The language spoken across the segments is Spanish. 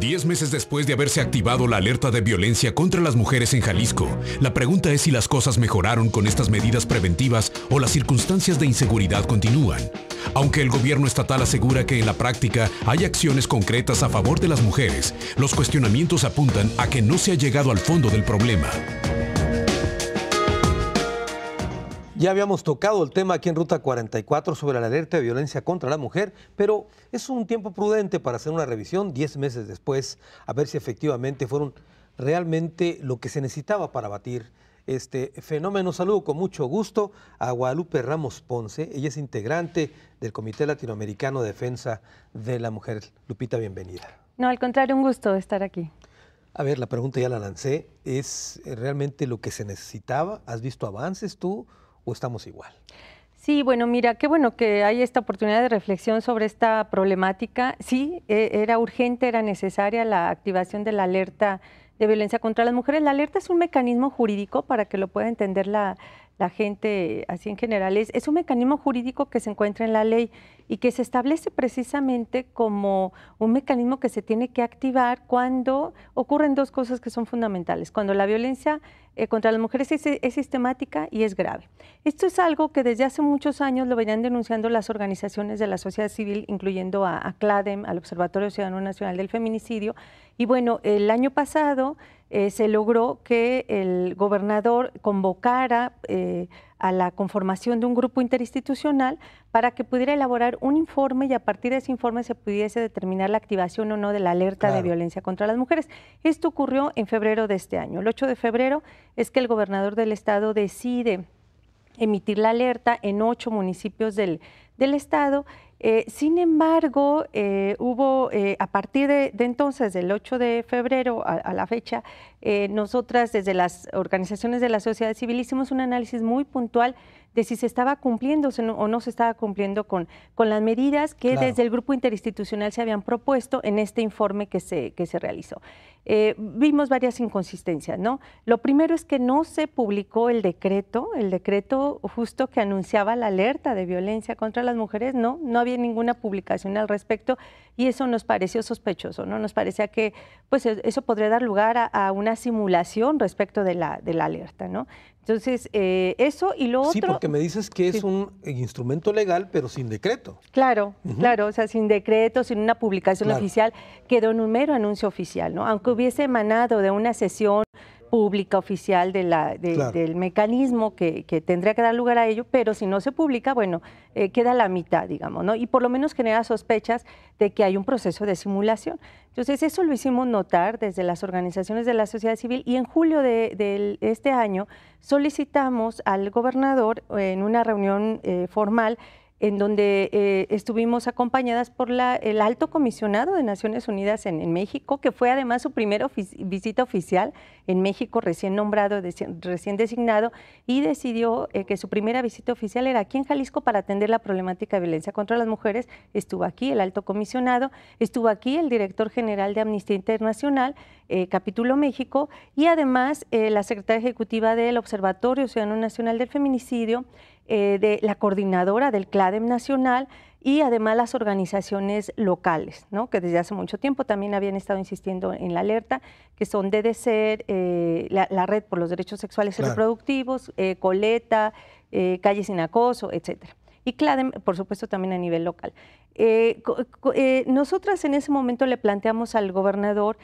10 meses después de haberse activado la alerta de violencia contra las mujeres en Jalisco, la pregunta es si las cosas mejoraron con estas medidas preventivas o las circunstancias de inseguridad continúan. Aunque el gobierno estatal asegura que en la práctica hay acciones concretas a favor de las mujeres, los cuestionamientos apuntan a que no se ha llegado al fondo del problema. Ya habíamos tocado el tema aquí en Ruta 44 sobre la alerta de violencia contra la mujer, pero es un tiempo prudente para hacer una revisión 10 meses después, a ver si efectivamente fueron realmente lo que se necesitaba para abatir este fenómeno. Saludo con mucho gusto a Guadalupe Ramos Ponce. Ella es integrante del Comité Latinoamericano de Defensa de la Mujer. Lupita, bienvenida. No, al contrario, un gusto estar aquí. A ver, la pregunta ya la lancé. ¿Es realmente lo que se necesitaba? ¿Has visto avances tú o estamos igual? Sí, bueno, mira, qué bueno que hay esta oportunidad de reflexión sobre esta problemática. Sí, era urgente, era necesaria la activación de la alerta de violencia contra las mujeres. La alerta es un mecanismo jurídico, para que lo pueda entender la gente así en general. Es un mecanismo jurídico que se encuentra en la ley y que se establece precisamente como un mecanismo que se tiene que activar cuando ocurren dos cosas que son fundamentales: cuando la violencia contra las mujeres es sistemática y es grave. Esto es algo que desde hace muchos años lo venían denunciando las organizaciones de la sociedad civil, incluyendo a CLADEM, al Observatorio Ciudadano Nacional del Feminicidio. Y bueno, el año pasado se logró que el gobernador convocara a la conformación de un grupo interinstitucional para que pudiera elaborar un informe, y a partir de ese informe se pudiese determinar la activación o no de la alerta de violencia contra las mujeres. Esto ocurrió en febrero de este año. El 8 de febrero es que el gobernador del estado decide emitir la alerta en 8 municipios del estado. Sin embargo, hubo, a partir de entonces, del 8 de febrero a la fecha, nosotras desde las organizaciones de la sociedad civil hicimos un análisis muy puntual de si se estaba cumpliendo o no se estaba cumpliendo con las medidas que desde el grupo interinstitucional se habían propuesto en este informe que se realizó. Vimos varias inconsistencias, ¿no? Lo primero es que no se publicó el decreto justo que anunciaba la alerta de violencia contra las mujeres. No había ninguna publicación al respecto, y eso nos pareció sospechoso, ¿no? Nos parecía que pues eso podría dar lugar a una simulación respecto de la alerta, ¿no? Entonces, eso y lo otro... Sí, porque me dices que es un instrumento legal, pero sin decreto. Claro, claro, o sea, sin decreto, sin una publicación oficial, quedó en un mero anuncio oficial, ¿no? Aunque hubiese emanado de una sesión pública oficial del mecanismo que tendría que dar lugar a ello, pero si no se publica, bueno, queda a la mitad, digamos, ¿no? Y por lo menos genera sospechas de que hay un proceso de simulación. Entonces, eso lo hicimos notar desde las organizaciones de la sociedad civil, y en julio de este año solicitamos al gobernador en una reunión formal, en donde estuvimos acompañadas por el alto comisionado de Naciones Unidas en México, que fue además su primera visita oficial en México, recién nombrado, recién designado, y decidió que su primera visita oficial era aquí en Jalisco para atender la problemática de violencia contra las mujeres. Estuvo aquí el alto comisionado, estuvo aquí el director general de Amnistía Internacional, Capítulo México, y además la secretaria ejecutiva del Observatorio Ciudadano Nacional del Feminicidio, de la coordinadora del CLADEM nacional, y además las organizaciones locales, ¿no? Que desde hace mucho tiempo también habían estado insistiendo en la alerta, que son DDCER, la Red por los Derechos Sexuales y Reproductivos, Coleta, Calle Sin Acoso, etcétera. Y CLADEM, por supuesto, también a nivel local. Nosotras en ese momento le planteamos al gobernador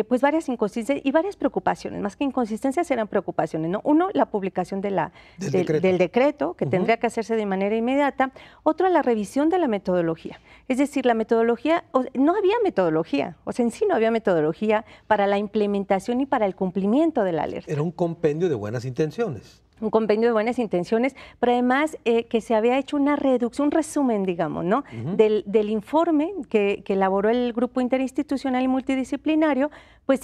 pues varias inconsistencias y varias preocupaciones. Más que inconsistencias, eran preocupaciones, ¿no? Uno, la publicación del decreto, que tendría que hacerse de manera inmediata. Otro, la revisión de la metodología. Es decir, la metodología, no había metodología, o sea, en sí no había metodología para la implementación y para el cumplimiento de la alerta. Era un compendio de buenas intenciones. Un compendio de buenas intenciones, pero además que se había hecho una reducción, un resumen, digamos, ¿no? Del informe que elaboró el grupo interinstitucional y multidisciplinario, pues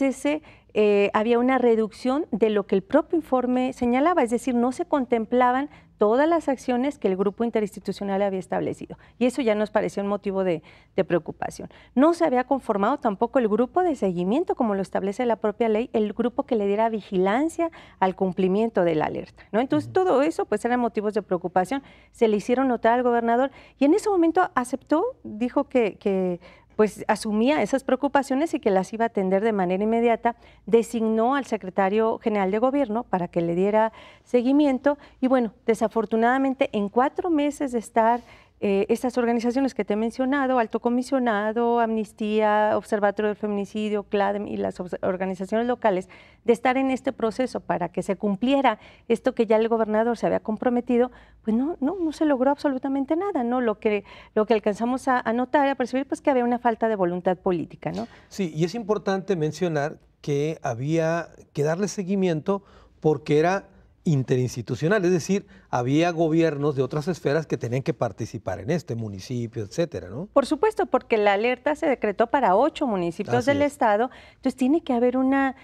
había una reducción de lo que el propio informe señalaba, es decir, no se contemplaban todas las acciones que el grupo interinstitucional había establecido, y eso ya nos pareció un motivo de preocupación. No se había conformado tampoco el grupo de seguimiento, como lo establece la propia ley, el grupo que le diera vigilancia al cumplimiento de la alerta, ¿no? Entonces, todo eso pues eran motivos de preocupación, se le hicieron notar al gobernador, y en ese momento aceptó, dijo que pues asumía esas preocupaciones y que las iba a atender de manera inmediata, designó al secretario general de gobierno para que le diera seguimiento y bueno, desafortunadamente en 4 meses de estar estas organizaciones que te he mencionado, Alto Comisionado, Amnistía, Observatorio del Feminicidio, CLADEM y las organizaciones locales, de estar en este proceso para que se cumpliera esto que ya el gobernador se había comprometido, pues no se logró absolutamente nada, ¿no? Lo que alcanzamos a notar y a percibir, pues que había una falta de voluntad política, ¿no? Sí, y es importante mencionar que había que darle seguimiento porque era interinstitucional, es decir, había gobiernos de otras esferas que tenían que participar en este municipio, etcétera, ¿no? Por supuesto, porque la alerta se decretó para 8 municipios del estado, entonces tiene que haber una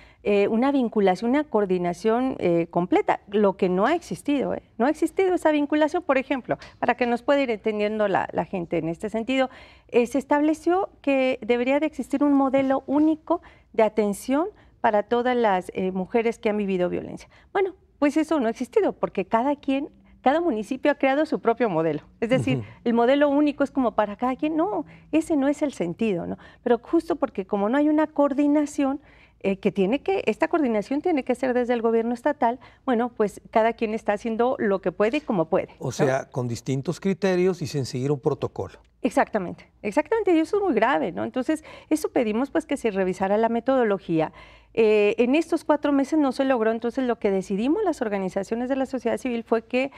vinculación, una coordinación completa, lo que no ha existido, no ha existido esa vinculación. Por ejemplo, para que nos pueda ir entendiendo la gente en este sentido, se estableció que debería de existir un modelo único de atención para todas las mujeres que han vivido violencia. Bueno, pues eso no ha existido, porque cada municipio ha creado su propio modelo. Es decir, el modelo único es como para cada quien. No, ese no es el sentido, ¿no? Pero justo porque como no hay una coordinación, esta coordinación tiene que ser desde el gobierno estatal, bueno, pues cada quien está haciendo lo que puede y como puede, ¿no? O sea, con distintos criterios y sin seguir un protocolo. Exactamente, y eso es muy grave, ¿no? Entonces, eso pedimos pues que se revisara la metodología. En estos 4 meses no se logró, entonces lo que decidimos las organizaciones de la sociedad civil fue que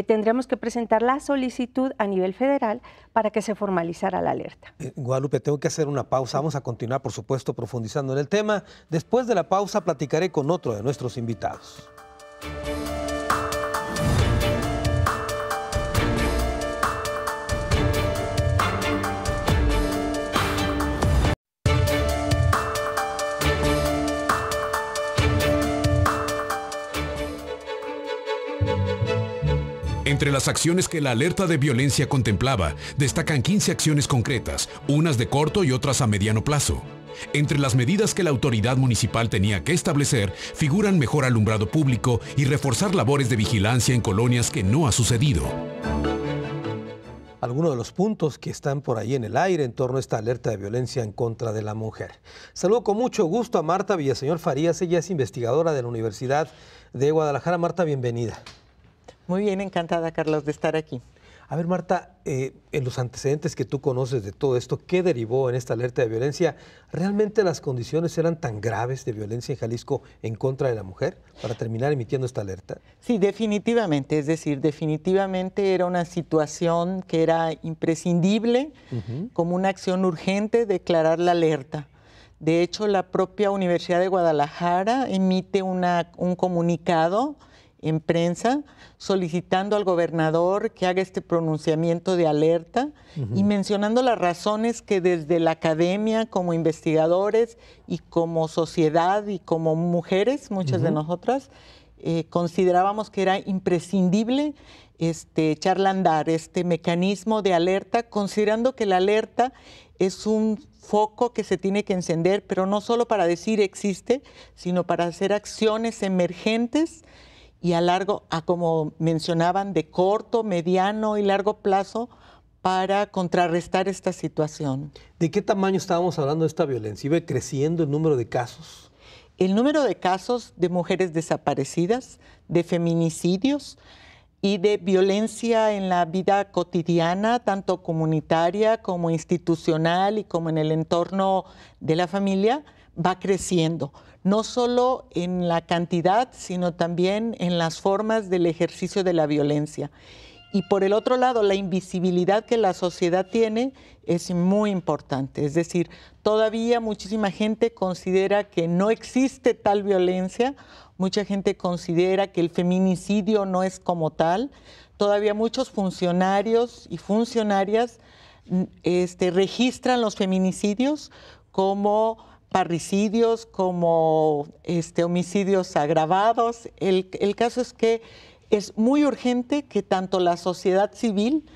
tendríamos que presentar la solicitud a nivel federal para que se formalizara la alerta. Guadalupe, tengo que hacer una pausa, vamos a continuar por supuesto profundizando en el tema. Después de la pausa platicaré con otro de nuestros invitados. Entre las acciones que la alerta de violencia contemplaba, destacan 15 acciones concretas, unas de corto y otras a mediano plazo. Entre las medidas que la autoridad municipal tenía que establecer, figuran mejor alumbrado público y reforzar labores de vigilancia en colonias que no ha sucedido. Algunos de los puntos que están por ahí en el aire en torno a esta alerta de violencia en contra de la mujer. Saludo con mucho gusto a Marta Villaseñor Farías, ella es investigadora de la Universidad de Guadalajara. Marta, bienvenida. Muy bien, encantada, Carlos, de estar aquí. A ver, Marta, en los antecedentes que tú conoces de todo esto, ¿qué derivó en esta alerta de violencia? ¿Realmente las condiciones eran tan graves de violencia en Jalisco en contra de la mujer para terminar emitiendo esta alerta? Sí, definitivamente, es decir, definitivamente era una situación que era imprescindible, como una acción urgente, declarar la alerta. De hecho, la propia Universidad de Guadalajara emite un comunicado en prensa solicitando al gobernador que haga este pronunciamiento de alerta y mencionando las razones que desde la academia, como investigadores y como sociedad y como mujeres, muchas de nosotras, considerábamos que era imprescindible echarle a andar este mecanismo de alerta, considerando que la alerta es un foco que se tiene que encender, pero no solo para decir existe, sino para hacer acciones emergentes y como mencionaban, de corto, mediano y largo plazo para contrarrestar esta situación. ¿De qué tamaño estábamos hablando de esta violencia? ¿Iba creciendo el número de casos? El número de casos de mujeres desaparecidas, de feminicidios y de violencia en la vida cotidiana, tanto comunitaria como institucional y como en el entorno de la familia, va creciendo. No solo en la cantidad, sino también en las formas del ejercicio de la violencia. Y por el otro lado, la invisibilidad que la sociedad tiene es muy importante. Es decir, todavía muchísima gente considera que no existe tal violencia, mucha gente considera que el feminicidio no es como tal. Todavía muchos funcionarios y funcionarias registran los feminicidios como parricidios, como homicidios agravados. El caso es que es muy urgente que tanto la sociedad civil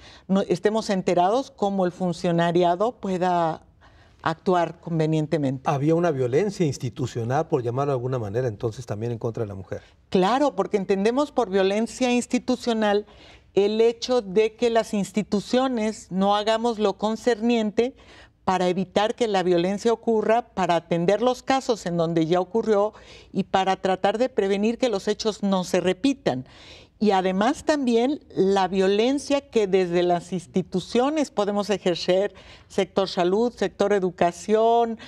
estemos enterados como el funcionariado pueda actuar convenientemente. ¿Había una violencia institucional, por llamarlo de alguna manera, entonces también en contra de la mujer? Claro, porque entendemos por violencia institucional el hecho de que las instituciones no hagamos lo concerniente para evitar que la violencia ocurra, para atender los casos en donde ya ocurrió y para tratar de prevenir que los hechos no se repitan. Y además también la violencia que desde las instituciones podemos ejercer, sector salud, sector educación,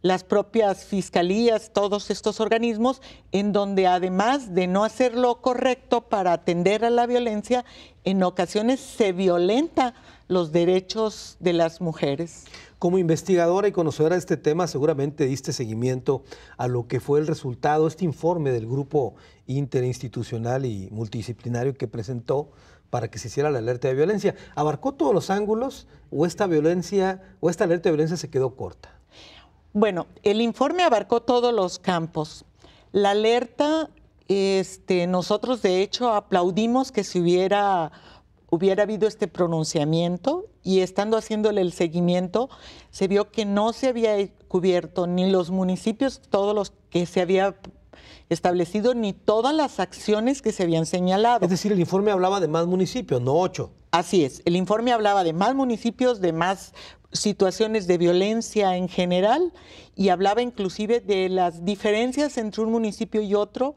las propias fiscalías, todos estos organismos, en donde además de no hacer lo correcto para atender a la violencia, en ocasiones se violenta los derechos de las mujeres. Como investigadora y conocedora de este tema, seguramente diste seguimiento a lo que fue el resultado, este informe del grupo interinstitucional y multidisciplinario que presentó para que se hiciera la alerta de violencia. ¿Abarcó todos los ángulos o esta alerta de violencia se quedó corta? Bueno, el informe abarcó todos los campos. La alerta, nosotros de hecho aplaudimos que se hubiera habido este pronunciamiento, y estando haciéndole el seguimiento, se vio que no se había cubierto ni los municipios, todos los que se había establecido, ni todas las acciones que se habían señalado. Es decir, el informe hablaba de más municipios, no 8. Así es, el informe hablaba de más municipios, de más situaciones de violencia en general, y hablaba inclusive de las diferencias entre un municipio y otro,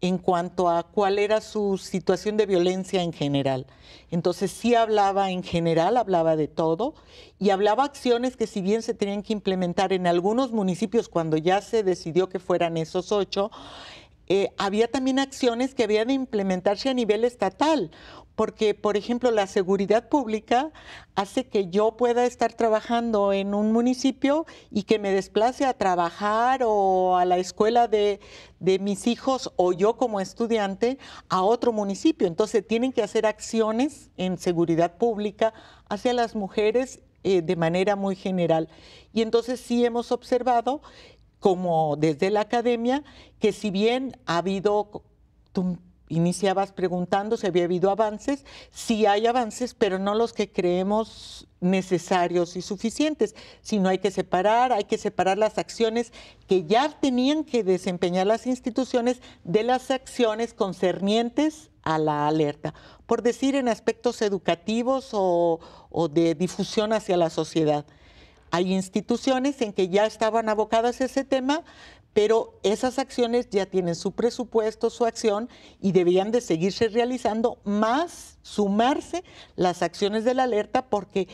en cuanto a cuál era su situación de violencia en general. Entonces sí hablaba en general, hablaba de todo, y hablaba acciones que si bien se tenían que implementar en algunos municipios cuando ya se decidió que fueran esos 8, había también acciones que habían de implementarse a nivel estatal, porque, por ejemplo, la seguridad pública hace que yo pueda estar trabajando en un municipio y que me desplace a trabajar o a la escuela de mis hijos o yo como estudiante a otro municipio. Entonces, tienen que hacer acciones en seguridad pública hacia las mujeres de manera muy general. Y entonces sí hemos observado, como desde la academia, que si bien ha habido, tú iniciabas preguntando si había habido avances, sí hay avances, pero no los que creemos necesarios y suficientes, sino hay que separar las acciones que ya tenían que desempeñar las instituciones de las acciones concernientes a la alerta, por decir en aspectos educativos o de difusión hacia la sociedad. Hay instituciones en que ya estaban abocadas a ese tema, pero esas acciones ya tienen su presupuesto, su acción, y deberían de seguirse realizando, más sumarse las acciones de la alerta, porque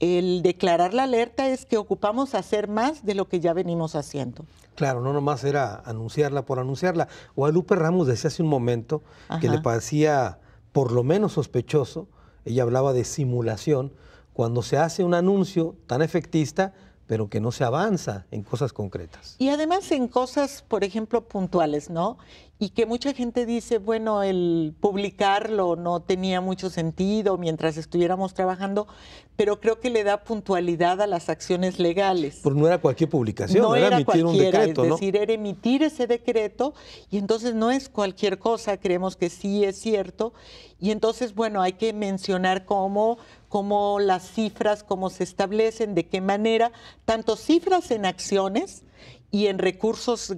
el declarar la alerta es que ocupamos hacer más de lo que ya venimos haciendo. Claro, no nomás era anunciarla por anunciarla. Guadalupe Ramos decía hace un momento que le parecía por lo menos sospechoso, ella hablaba de simulación, cuando se hace un anuncio tan efectista, pero que no se avanza en cosas concretas. Y además en cosas, por ejemplo, puntuales, ¿no? Y que mucha gente dice, bueno, el publicarlo no tenía mucho sentido mientras estuviéramos trabajando, pero creo que le da puntualidad a las acciones legales. Porque no era cualquier publicación, no era emitir un decreto, es ¿no? decir, era emitir ese decreto, y entonces no es cualquier cosa, creemos que sí es cierto, y entonces, bueno, hay que mencionar cómo las cifras, cómo se establecen, de qué manera, tanto cifras en acciones y en recursos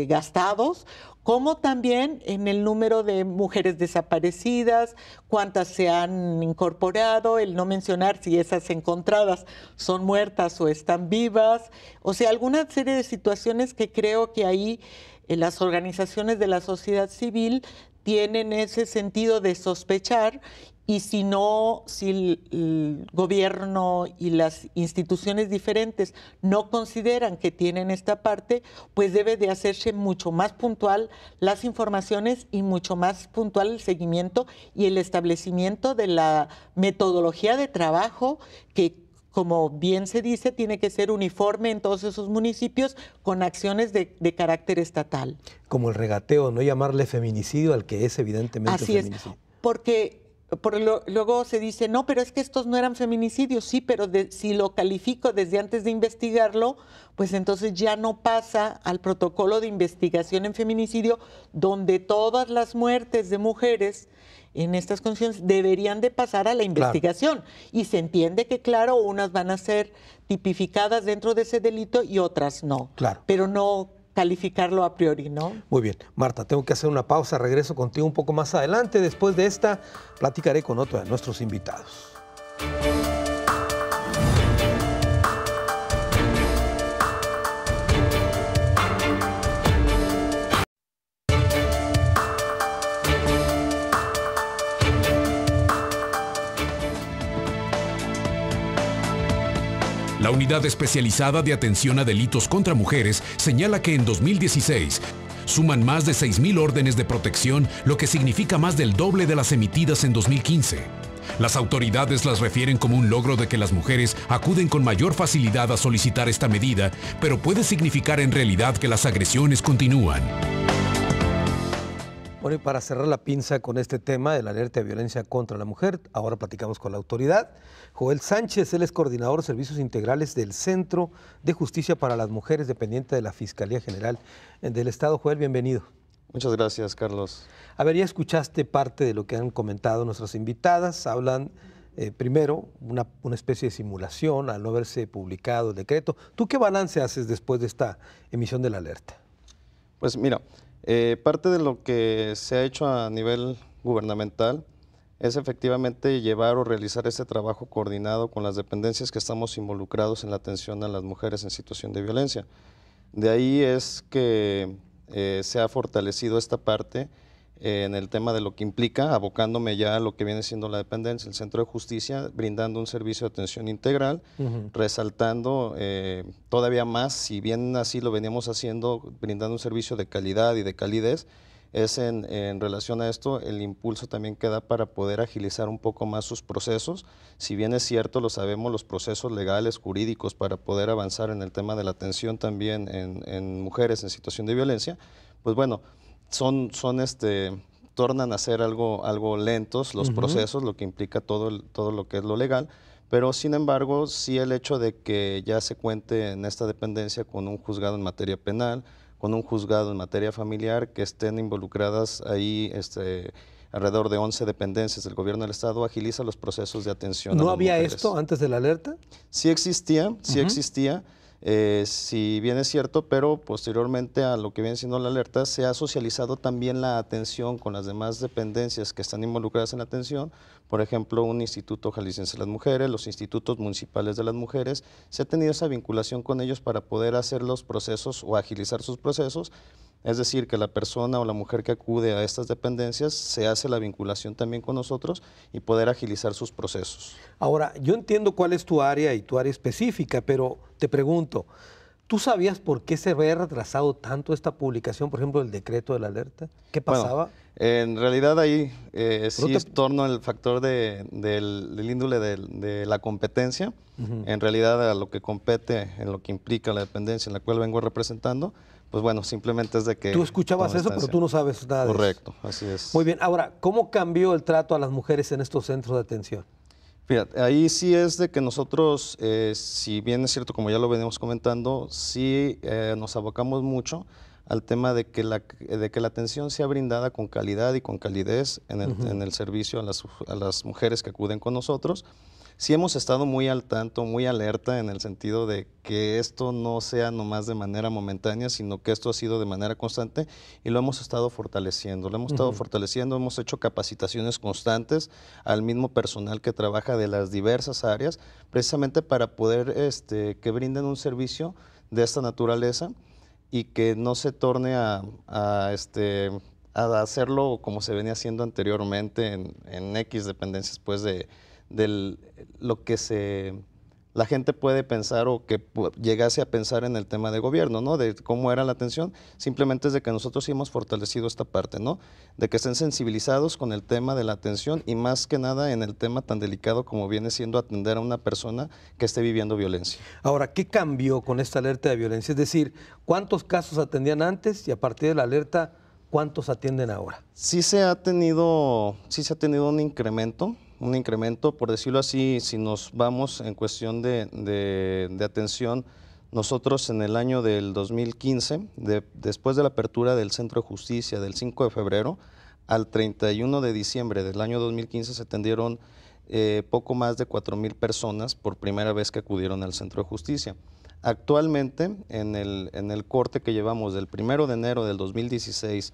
gastados, como también en el número de mujeres desaparecidas, cuántas se han incorporado, el no mencionar si esas encontradas son muertas o están vivas, o sea, alguna serie de situaciones que creo que ahí las organizaciones de la sociedad civil tienen ese sentido de sospechar. Y si el gobierno y las instituciones diferentes no consideran que tienen esta parte, pues debe de hacerse mucho más puntual las informaciones y mucho más puntual el seguimiento y el establecimiento de la metodología de trabajo que, como bien se dice, tiene que ser uniforme en todos esos municipios con acciones de carácter estatal. Como el regateo, no llamarle feminicidio al que es evidentemente feminicidio. Así es, porque luego se dice, no, pero es que estos no eran feminicidios. Sí, pero si lo califico desde antes de investigarlo, pues entonces ya no pasa al protocolo de investigación en feminicidio, donde todas las muertes de mujeres en estas condiciones deberían de pasar a la investigación. Claro. Y se entiende que, claro, unas van a ser tipificadas dentro de ese delito y otras no. Claro. Pero no calificarlo a priori, ¿no? Muy bien. Marta, tengo que hacer una pausa. Regreso contigo un poco más adelante. Después de esta, platicaré con otro de nuestros invitados. Unidad Especializada de Atención a Delitos contra Mujeres señala que en 2016 suman más de 6,000 órdenes de protección, lo que significa más del doble de las emitidas en 2015. Las autoridades las refieren como un logro de que las mujeres acuden con mayor facilidad a solicitar esta medida, pero puede significar en realidad que las agresiones continúan. Bueno, y para cerrar la pinza con este tema de la alerta de violencia contra la mujer, ahora platicamos con la autoridad. Joel Sánchez, él es coordinador de servicios integrales del Centro de Justicia para las Mujeres, dependiente de la Fiscalía General del Estado. Joel, bienvenido. Muchas gracias, Carlos. A ver, ya escuchaste parte de lo que han comentado nuestras invitadas. Hablan, primero, una especie de simulación al no haberse publicado el decreto. ¿Tú qué balance haces después de esta emisión de la alerta? Pues mira, parte de lo que se ha hecho a nivel gubernamental es efectivamente llevar o realizar ese trabajo coordinado con las dependencias que estamos involucrados en la atención a las mujeres en situación de violencia. De ahí es que se ha fortalecido esta parte en el tema de lo que implica, abocándome ya a lo que viene siendo la dependencia, el Centro de Justicia, brindando un servicio de atención integral, resaltando todavía más, si bien así lo veníamos haciendo, brindando un servicio de calidad y de calidez, es en relación a esto el impulso también que da para poder agilizar un poco más sus procesos. Si bien es cierto, lo sabemos, los procesos legales, jurídicos, para poder avanzar en el tema de la atención también en mujeres en situación de violencia, pues bueno, tornan a ser algo lentos los procesos, lo que implica todo lo que es lo legal, pero sin embargo, sí el hecho de que ya se cuente en esta dependencia con un juzgado en materia penal, con un juzgado en materia familiar, que estén involucradas ahí alrededor de 11 dependencias del gobierno del estado, agiliza los procesos de atención. ¿No había esto antes de la alerta? Sí existía, sí existía. Si bien es cierto, pero posteriormente a lo que viene siendo la alerta, se ha socializado también la atención con las demás dependencias que están involucradas en la atención, por ejemplo, un Instituto Jalisciense de las Mujeres, los institutos municipales de las mujeres, se ha tenido esa vinculación con ellos para poder hacer los procesos o agilizar sus procesos. Es decir, que la persona o la mujer que acude a estas dependencias se hace la vinculación también con nosotros y poder agilizar sus procesos. Ahora, yo entiendo cuál es tu área y tu área específica, pero te pregunto, ¿tú sabías por qué se había retrasado tanto esta publicación, por ejemplo, del decreto de la alerta? ¿Qué pasaba? Bueno, en realidad ahí sí es torno al factor del índole de la competencia. En realidad a lo que compete, en lo que implica la dependencia en la cual vengo representando, pues bueno, simplemente es de que... Tú escuchabas eso, pero tú no sabes nada de eso. Correcto, así es. Muy bien. Ahora, ¿cómo cambió el trato a las mujeres en estos centros de atención? Fíjate, ahí sí es de que nosotros, si bien es cierto, como ya lo venimos comentando, sí nos abocamos mucho al tema de que la atención sea brindada con calidad y con calidez en el servicio a las mujeres que acuden con nosotros. Sí hemos estado muy al tanto, muy alerta en el sentido de que esto no sea nomás de manera momentánea, sino que esto ha sido de manera constante y lo hemos estado fortaleciendo. Hemos hecho capacitaciones constantes al mismo personal que trabaja de las diversas áreas, precisamente para poder que brinden un servicio de esta naturaleza y que no se torne a hacerlo como se venía haciendo anteriormente en X dependencias, pues de lo que la gente puede pensar o que llegase a pensar en el tema de gobierno, ¿no? De cómo era la atención. Simplemente es de que nosotros sí hemos fortalecido esta parte, ¿no? De que estén sensibilizados con el tema de la atención y más que nada en el tema tan delicado como viene siendo atender a una persona que esté viviendo violencia. Ahora, ¿qué cambió con esta alerta de violencia? Es decir, ¿cuántos casos atendían antes y a partir de la alerta, cuántos atienden ahora? Sí se ha tenido un incremento, por decirlo así. Si nos vamos en cuestión de atención, nosotros en el año del 2015, después de la apertura del Centro de Justicia del 5 de febrero, al 31 de diciembre del año 2015 se atendieron poco más de 4,000 personas por primera vez que acudieron al Centro de Justicia. Actualmente, en el corte que llevamos del 1 de enero del 2016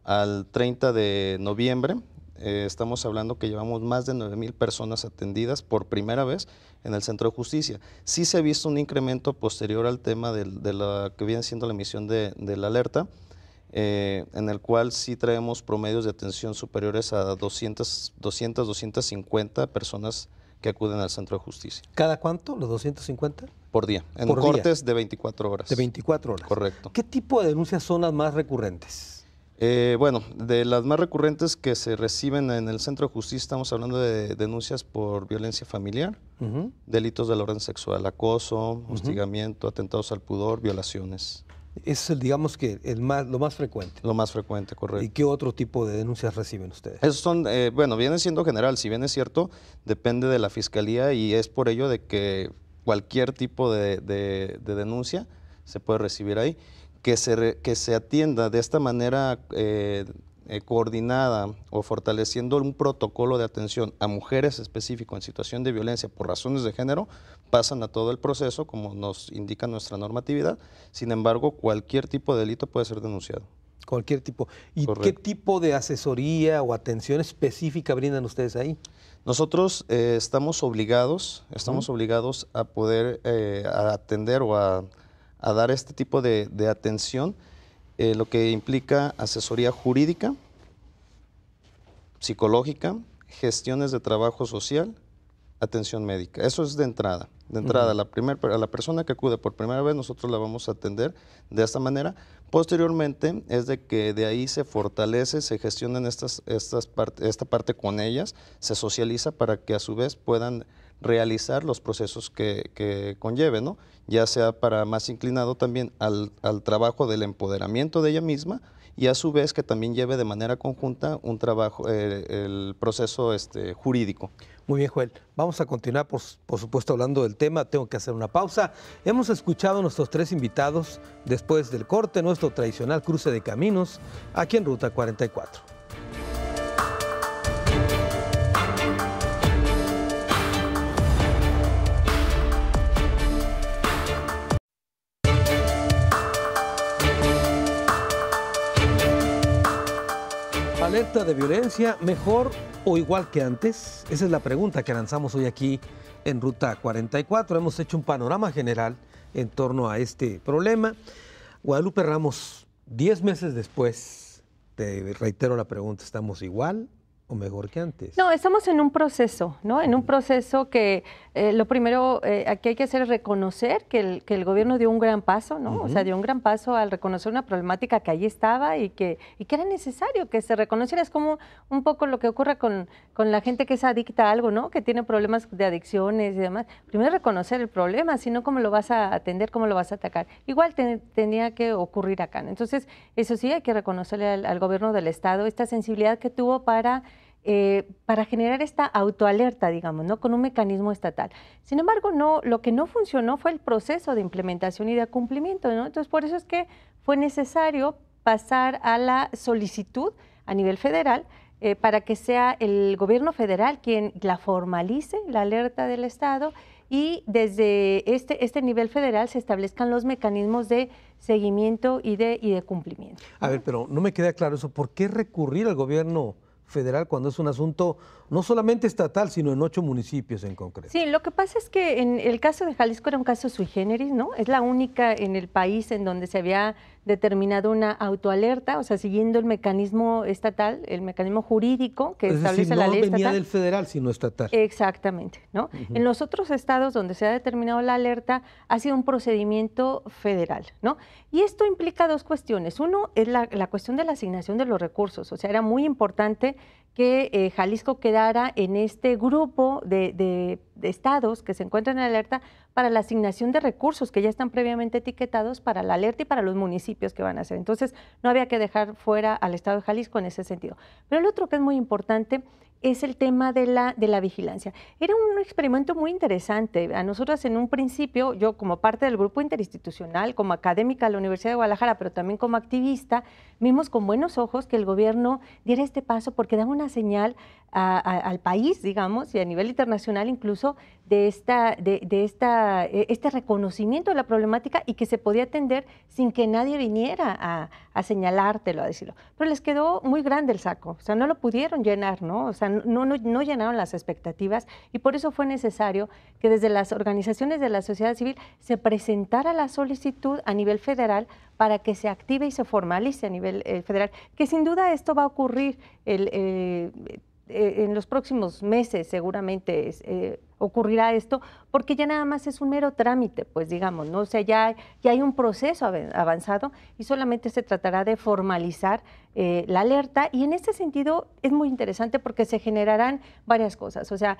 al 30 de noviembre, estamos hablando que llevamos más de 9,000 personas atendidas por primera vez en el Centro de Justicia. Sí se ha visto un incremento posterior al tema de la que viene siendo la emisión de la alerta, en el cual sí traemos promedios de atención superiores a 250 personas que acuden al centro de justicia. ¿Cada cuánto? ¿Los 250? Por día, en Por cortes día. de 24 horas. De 24 horas. Correcto. ¿Qué tipo de denuncias son las más recurrentes? Bueno, de las más recurrentes que se reciben en el centro de justicia estamos hablando de denuncias por violencia familiar, delitos del orden sexual, acoso, hostigamiento, atentados al pudor, violaciones. Es digamos que lo más frecuente. Lo más frecuente, correcto. ¿Y qué otro tipo de denuncias reciben ustedes? Esos son, bueno, viene siendo general, si bien es cierto, depende de la fiscalía y es por ello de que cualquier tipo de denuncia se puede recibir ahí. Que se atienda de esta manera coordinada o fortaleciendo un protocolo de atención a mujeres específicas en situación de violencia por razones de género, pasan a todo el proceso como nos indica nuestra normatividad. Sin embargo, cualquier tipo de delito puede ser denunciado. Cualquier tipo. ¿Y Correcto. qué tipo de asesoría o atención específica brindan ustedes ahí? Nosotros estamos obligados a poder a atender o a dar este tipo de atención, lo que implica asesoría jurídica, psicológica, gestiones de trabajo social, atención médica. Eso es de entrada. De entrada, a la persona que acude por primera vez, nosotros la vamos a atender de esta manera. Posteriormente, es de que de ahí se fortalece, se gestionan esta parte con ellas, se socializa para que a su vez puedan realizar los procesos que conlleve, ¿no? Ya sea para más inclinado también al trabajo del empoderamiento de ella misma y a su vez que también lleve de manera conjunta un trabajo, el proceso jurídico. Muy bien, Joel. Vamos a continuar, por supuesto, hablando del tema. Tengo que hacer una pausa. Hemos escuchado a nuestros tres invitados después del corte, nuestro tradicional cruce de caminos, aquí en Ruta 44. ¿Alerta de violencia mejor o igual que antes? Esa es la pregunta que lanzamos hoy aquí en Ruta 44. Hemos hecho un panorama general en torno a este problema. Guadalupe Ramos, 10 meses después, te reitero la pregunta, ¿estamos igual o mejor que antes? No, estamos en un proceso, ¿no? En un proceso que lo primero que hay que hacer es reconocer que el gobierno dio un gran paso, ¿no? O sea, dio un gran paso al reconocer una problemática que ahí estaba y que era necesario que se reconociera. Es como un poco lo que ocurre con la gente que es adicta a algo, ¿no? Que tiene problemas de adicciones y demás. Primero reconocer el problema, sino cómo lo vas a atender, cómo lo vas a atacar. Igual tenía que ocurrir acá, ¿no? Entonces, eso sí, hay que reconocerle al gobierno del Estado esta sensibilidad que tuvo para generar esta autoalerta, digamos, ¿no? Con un mecanismo estatal. Sin embargo, lo que no funcionó fue el proceso de implementación y de cumplimiento, ¿no? Entonces, por eso es que fue necesario pasar a la solicitud a nivel federal para que sea el gobierno federal quien la formalice, la alerta del Estado, y desde este nivel federal se establezcan los mecanismos de seguimiento y de cumplimiento, ¿no? A ver, pero no me queda claro eso. ¿Por qué recurrir al gobierno federal cuando es un asunto no solamente estatal, sino en 8 municipios en concreto? Sí, lo que pasa es que en el caso de Jalisco era un caso sui generis, ¿no? Es la única en el país en donde se había determinado una autoalerta, o sea, siguiendo el mecanismo estatal, el mecanismo jurídico que establece la ley estatal. No venía del federal, sino estatal. Exactamente, ¿no? En los otros estados donde se ha determinado la alerta ha sido un procedimiento federal, ¿no? Y esto implica dos cuestiones. Uno es la cuestión de la asignación de los recursos, o sea, era muy importante que Jalisco quedara en este grupo de estados que se encuentran en alerta para la asignación de recursos que ya están previamente etiquetados para la alerta y para los municipios que van a hacer. Entonces, no había que dejar fuera al estado de Jalisco en ese sentido. Pero el otro que es muy importante es el tema de la vigilancia. Era un experimento muy interesante. A nosotros en un principio, yo como parte del grupo interinstitucional, como académica de la Universidad de Guadalajara, pero también como activista, vimos con buenos ojos que el gobierno diera este paso porque daba una señal al país, digamos, y a nivel internacional incluso, de este reconocimiento de la problemática y que se podía atender sin que nadie viniera a señalártelo, a decirlo. Pero les quedó muy grande el saco, o sea, no lo pudieron llenar, ¿no? O sea, no llenaron las expectativas y por eso fue necesario que desde las organizaciones de la sociedad civil se presentara la solicitud a nivel federal para que se active y se formalice a nivel federal, que sin duda esto va a ocurrir en los próximos meses, seguramente ocurrirá esto, porque ya nada más es un mero trámite, pues digamos, ¿no? O sea, ya hay un proceso avanzado y solamente se tratará de formalizar la alerta, y en este sentido es muy interesante porque se generarán varias cosas. O sea,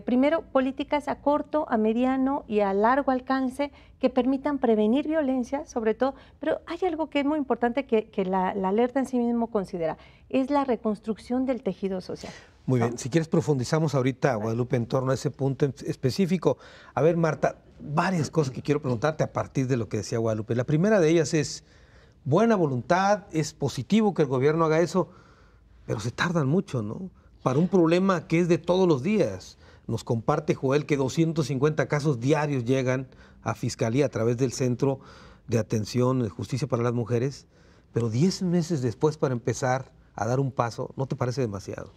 primero, políticas a corto, a mediano y a largo alcance que permitan prevenir violencia, sobre todo, pero hay algo que es muy importante que la alerta en sí mismo considera, es la reconstrucción del tejido social. Muy bien, si quieres profundizamos ahorita, Guadalupe, en torno a ese punto específico. A ver, Marta, varias cosas que quiero preguntarte a partir de lo que decía Guadalupe. La primera de ellas es buena voluntad, es positivo que el gobierno haga eso, pero se tardan mucho, ¿no? Para un problema que es de todos los días. Nos comparte Joel que 250 casos diarios llegan a Fiscalía a través del Centro de Atención de Justicia para las Mujeres, pero 10 meses después para empezar a dar un paso, ¿no te parece demasiado?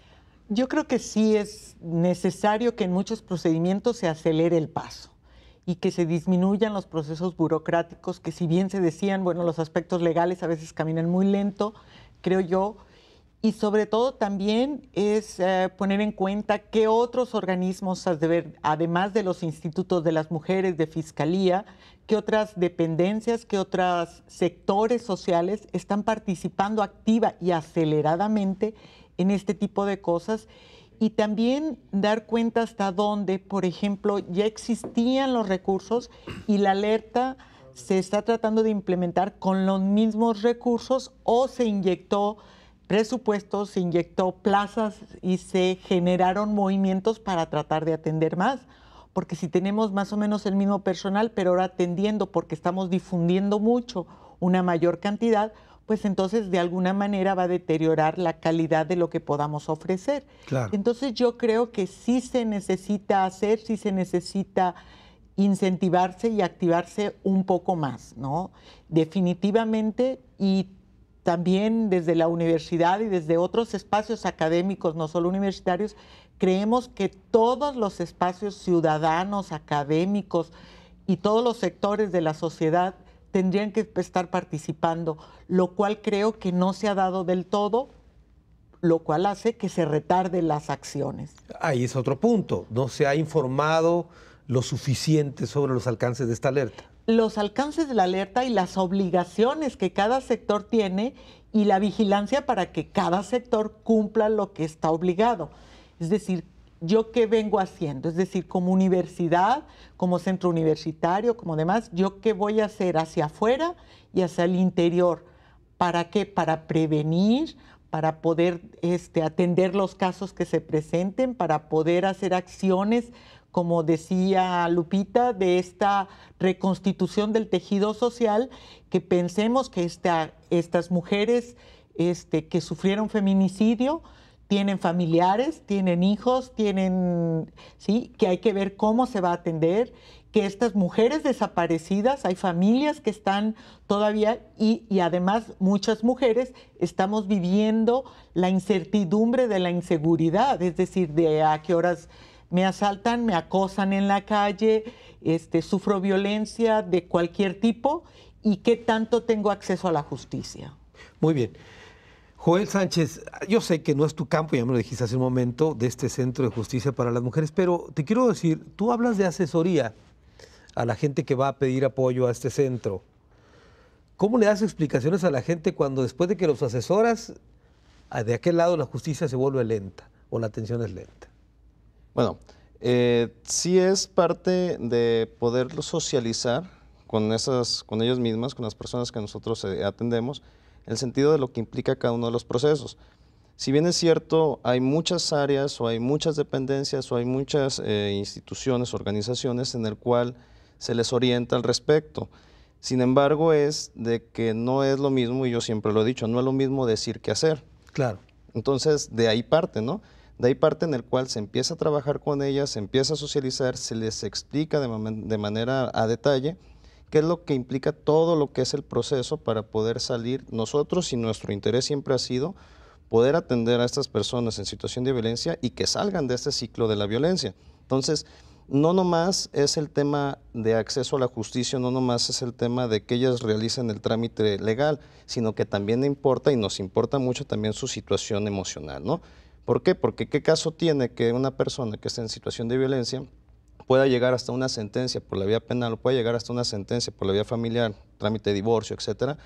Yo creo que sí es necesario que en muchos procedimientos se acelere el paso y que se disminuyan los procesos burocráticos, que si bien se decían, bueno, los aspectos legales a veces caminan muy lento, creo yo, y sobre todo también es poner en cuenta qué otros organismos, además de los institutos de las mujeres, de Fiscalía, qué otras dependencias, qué otros sectores sociales están participando activa y aceleradamente en este tipo de cosas, y también dar cuenta hasta dónde, por ejemplo, ya existían los recursos y la alerta se está tratando de implementar con los mismos recursos, o se inyectó presupuestos, se inyectó plazas y se generaron movimientos para tratar de atender más. Porque si tenemos más o menos el mismo personal, pero ahora atendiendo porque estamos difundiendo mucho una mayor cantidad, pues entonces de alguna manera va a deteriorar la calidad de lo que podamos ofrecer. Claro. Entonces yo creo que sí se necesita hacer, sí se necesita incentivarse y activarse un poco más, ¿no? Definitivamente, y también desde la universidad y desde otros espacios académicos, no solo universitarios, creemos que todos los espacios ciudadanos, académicos y todos los sectores de la sociedad tendrían que estar participando, lo cual creo que no se ha dado del todo, lo cual hace que se retarden las acciones. Ahí es otro punto, no se ha informado lo suficiente sobre los alcances de esta alerta. Los alcances de la alerta y las obligaciones que cada sector tiene y la vigilancia para que cada sector cumpla lo que está obligado. Es decir, ¿yo qué vengo haciendo? Es decir, como universidad, como centro universitario, como demás, ¿yo qué voy a hacer hacia afuera y hacia el interior? ¿Para qué? Para prevenir, para poder atender los casos que se presenten, para poder hacer acciones, como decía Lupita, de esta reconstitución del tejido social, que pensemos que estas mujeres que sufrieron feminicidio tienen familiares, tienen hijos, ¿sí? Que hay que ver cómo se va a atender, que estas mujeres desaparecidas, hay familias que están todavía, y además muchas mujeres estamos viviendo la incertidumbre de la inseguridad, es decir, de a qué horas me asaltan, me acosan en la calle, sufro violencia de cualquier tipo, y qué tanto tengo acceso a la justicia. Muy bien. Joel Sánchez, yo sé que no es tu campo, ya me lo dijiste hace un momento, de este Centro de Justicia para las Mujeres, pero te quiero decir, tú hablas de asesoría a la gente que va a pedir apoyo a este centro. ¿Cómo le das explicaciones a la gente cuando después de que los asesoras, de aquel lado la justicia se vuelve lenta o la atención es lenta? Bueno, sí es parte de poder socializar con ellos mismas, con las personas que nosotros atendemos, el sentido de lo que implica cada uno de los procesos. Si bien es cierto, hay muchas áreas o hay muchas dependencias o hay muchas instituciones, organizaciones en el cual se les orienta al respecto. Sin embargo, es de que no es lo mismo, y yo siempre lo he dicho, no es lo mismo decir que hacer. Claro. Entonces, de ahí parte, ¿no? De ahí parte en el cual se empieza a trabajar con ellas, se empieza a socializar, se les explica de manera a detalle qué es lo que implica todo lo que es el proceso para poder salir. Nosotros, y nuestro interés siempre ha sido poder atender a estas personas en situación de violencia y que salgan de este ciclo de la violencia. Entonces, no nomás es el tema de acceso a la justicia, no nomás es el tema de que ellas realicen el trámite legal, sino que también importa, y nos importa mucho también su situación emocional, ¿no? ¿Por qué? Porque ¿qué caso tiene que una persona que está en situación de violencia pueda llegar hasta una sentencia por la vía penal o pueda llegar hasta una sentencia por la vía familiar, trámite de divorcio, etcétera,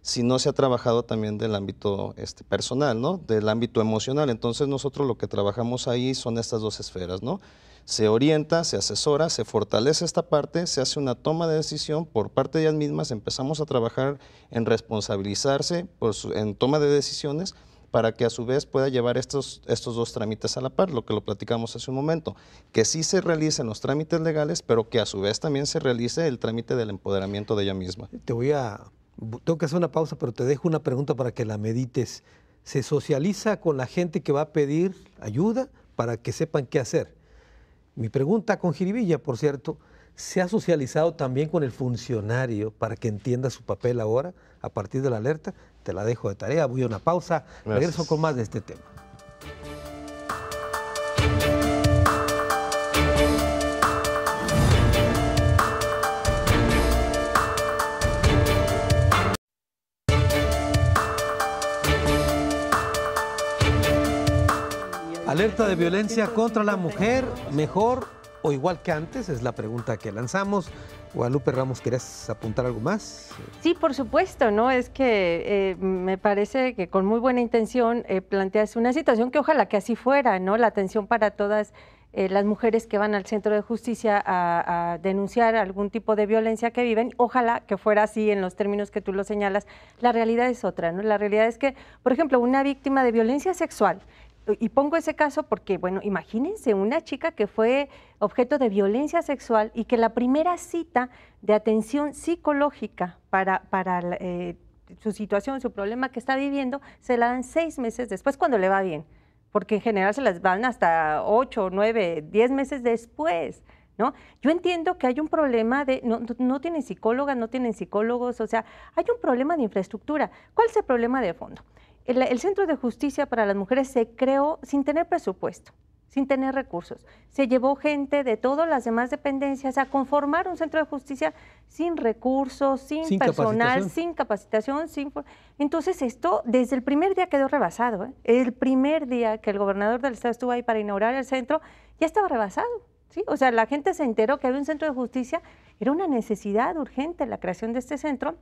si no se ha trabajado también del ámbito personal, ¿no? Del ámbito emocional. Entonces nosotros lo que trabajamos ahí son estas dos esferas, ¿no? Se orienta, se asesora, se fortalece esta parte, se hace una toma de decisión por parte de ellas mismas, empezamos a trabajar en responsabilizarse en toma de decisiones para que a su vez pueda llevar estos dos trámites a la par, lo que lo platicamos hace un momento, que sí se realicen los trámites legales, pero que a su vez también se realice el trámite del empoderamiento de ella misma. Tengo que hacer una pausa, pero te dejo una pregunta para que la medites. ¿Se socializa con la gente que va a pedir ayuda para que sepan qué hacer? Mi pregunta con jiribilla, por cierto, ¿se ha socializado también con el funcionario para que entienda su papel ahora a partir de la alerta? Te la dejo de tarea, voy a una pausa, regreso con más de este tema. Alerta de violencia contra la mujer, ¿mejor o igual que antes? Es la pregunta que lanzamos. Guadalupe Ramos, ¿querías apuntar algo más? Sí, por supuesto, ¿no? Es que me parece que con muy buena intención planteas una situación que ojalá que así fuera, ¿no? La atención para todas las mujeres que van al centro de justicia a denunciar algún tipo de violencia que viven, ojalá que fuera así en los términos que tú lo señalas. La realidad es otra, ¿no? La realidad es que, por ejemplo, una víctima de violencia sexual, y pongo ese caso porque, bueno, imagínense una chica que fue objeto de violencia sexual y que la primera cita de atención psicológica para su situación, su problema que está viviendo, se la dan 6 meses después cuando le va bien, porque en general se las dan hasta 8, 9, 10 meses después, ¿no? Yo entiendo que hay un problema de, no tienen psicólogas, no tienen psicólogos, o sea, hay un problema de infraestructura. ¿Cuál es el problema de fondo? El Centro de Justicia para las Mujeres se creó sin tener presupuesto, sin tener recursos. Se llevó gente de todas las demás dependencias a conformar un centro de justicia sin recursos, sin personal, sin capacitación. Entonces esto desde el primer día quedó rebasado, ¿eh? El primer día que el gobernador del estado estuvo ahí para inaugurar el centro, ya estaba rebasado, ¿sí? O sea, la gente se enteró que había un centro de justicia, era una necesidad urgente la creación de este centro.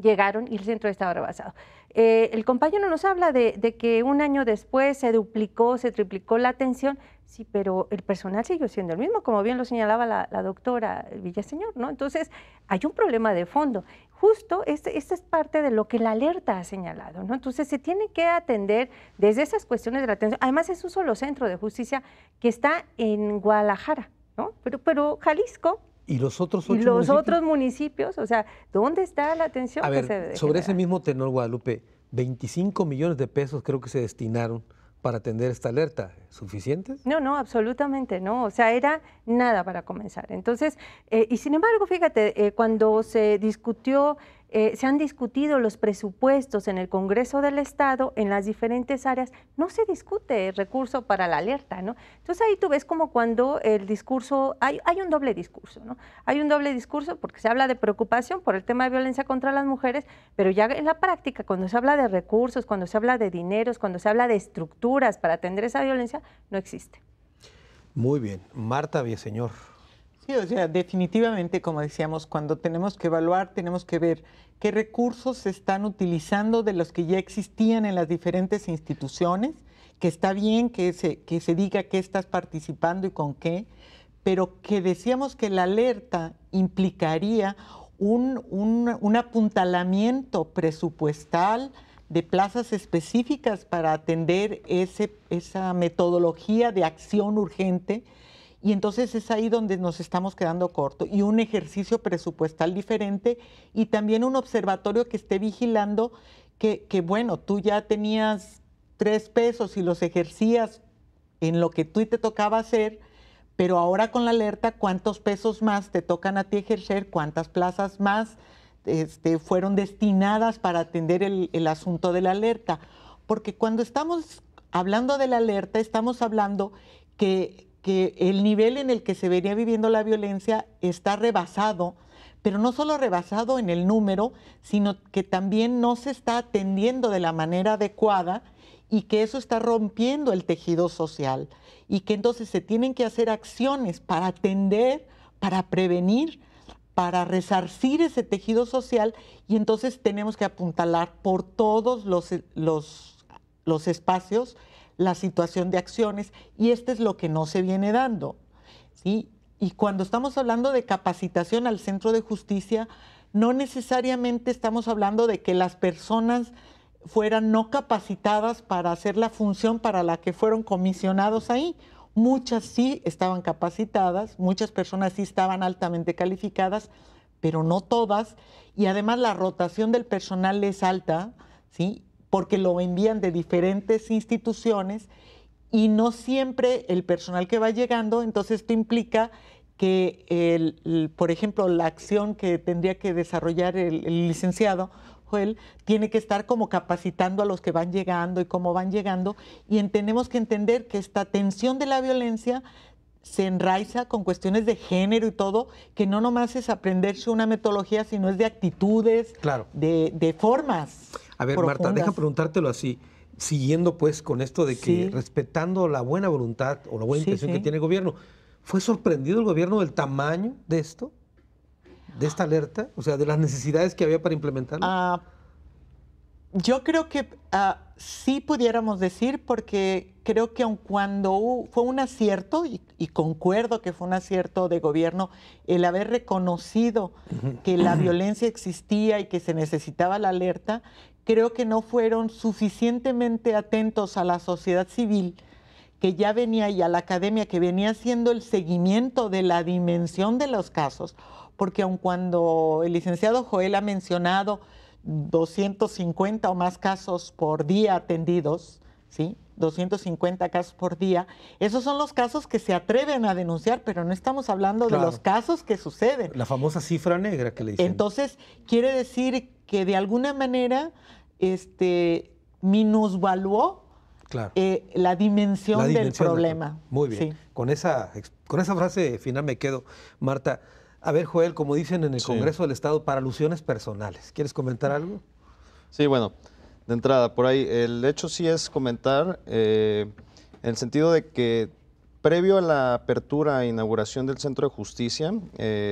Llegaron y el centro estaba rebasado. El compañero nos habla de que un año después se duplicó, se triplicó la atención, sí, pero el personal siguió siendo el mismo, como bien lo señalaba la doctora Villaseñor, ¿no? Entonces, hay un problema de fondo. Justo esta es parte de lo que la alerta ha señalado, ¿no? Entonces, se tiene que atender desde esas cuestiones de la atención. Además, es un solo centro de justicia que está en Guadalajara, ¿no? Pero Jalisco. ¿Y los otros 8 municipios? municipios? Otros municipios, o sea, ¿dónde está la atención que se debe sobre generar? ese mismo tenor, Guadalupe, 25 millones de pesos creo que se destinaron para atender esta alerta. ¿Suficientes? No, absolutamente no. O sea, era nada para comenzar. Entonces, y sin embargo, fíjate, cuando se discutió, se han discutido los presupuestos en el Congreso del Estado, en las diferentes áreas, no se discute el recurso para la alerta, ¿no? Entonces ahí tú ves como cuando el discurso, hay un doble discurso, ¿no? Hay un doble discurso porque se habla de preocupación por el tema de violencia contra las mujeres, pero ya en la práctica, cuando se habla de recursos, cuando se habla de dineros, cuando se habla de estructuras para atender esa violencia, no existe. Muy bien. Marta Villaseñor. Sí, o sea, definitivamente, como decíamos, cuando tenemos que evaluar, tenemos que ver qué recursos se están utilizando de los que ya existían en las diferentes instituciones, que está bien que se diga qué estás participando y con qué, pero que decíamos que la alerta implicaría un apuntalamiento presupuestal de plazas específicas para atender esa metodología de acción urgente. Y entonces es ahí donde nos estamos quedando cortos, y un ejercicio presupuestal diferente y también un observatorio que esté vigilando que bueno, tú ya tenías 3 pesos y los ejercías en lo que tú te tocaba hacer, pero ahora con la alerta, ¿cuántos pesos más te tocan a ti ejercer? ¿Cuántas plazas más fueron destinadas para atender el asunto de la alerta? Porque cuando estamos hablando de la alerta, estamos hablando que el nivel en el que se venía viviendo la violencia está rebasado, pero no solo rebasado en el número, sino que también no se está atendiendo de la manera adecuada y que eso está rompiendo el tejido social y que entonces se tienen que hacer acciones para atender, para prevenir, para resarcir ese tejido social, y entonces tenemos que apuntalar por todos los espacios la situación de acciones, y esto es lo que no se viene dando, ¿sí? Y cuando estamos hablando de capacitación al Centro de Justicia, no necesariamente estamos hablando de que las personas fueran no capacitadas para hacer la función para la que fueron comisionados ahí. Muchas sí estaban capacitadas, muchas personas sí estaban altamente calificadas, pero no todas, y además la rotación del personal es alta, ¿sí? Porque lo envían de diferentes instituciones y no siempre el personal que va llegando, entonces esto implica que, por ejemplo, la acción que tendría que desarrollar el licenciado Joel tiene que estar como capacitando a los que van llegando y cómo van llegando, y tenemos que entender que esta atención de la violencia se enraiza con cuestiones de género y todo, que no nomás es aprenderse una metodología, sino es de actitudes, claro, de formas. A ver, profundas. Marta, deja preguntártelo así, siguiendo pues con esto de que Sí. respetando la buena voluntad o la buena Sí, intención sí. que tiene el gobierno, ¿fue sorprendido el gobierno del tamaño de esto? ¿De esta alerta? O sea, de las necesidades que había para implementarlo. Yo creo que sí pudiéramos decir, porque creo que aun cuando fue un acierto, y concuerdo que fue un acierto de gobierno, el haber reconocido que la violencia existía y que se necesitaba la alerta, creo que no fueron suficientemente atentos a la sociedad civil que ya venía, y a la academia que venía haciendo el seguimiento de la dimensión de los casos, porque aun cuando el licenciado Joel ha mencionado 250 o más casos por día atendidos, ¿sí? 250 casos por día, esos son los casos que se atreven a denunciar, pero no estamos hablando Claro. de los casos que suceden. La famosa cifra negra que le dicen. Entonces, quiere decir que de alguna manera minusvaluó claro. la dimensión del dimensión problema. Muy bien. Sí. Con esa frase final me quedo. Marta, a ver, Joel, como dicen en el Sí. Congreso del Estado, para alusiones personales. ¿Quieres comentar algo? Sí, bueno, de entrada, por ahí, el hecho sí es comentar en el sentido de que previo a la apertura e inauguración del Centro de Justicia,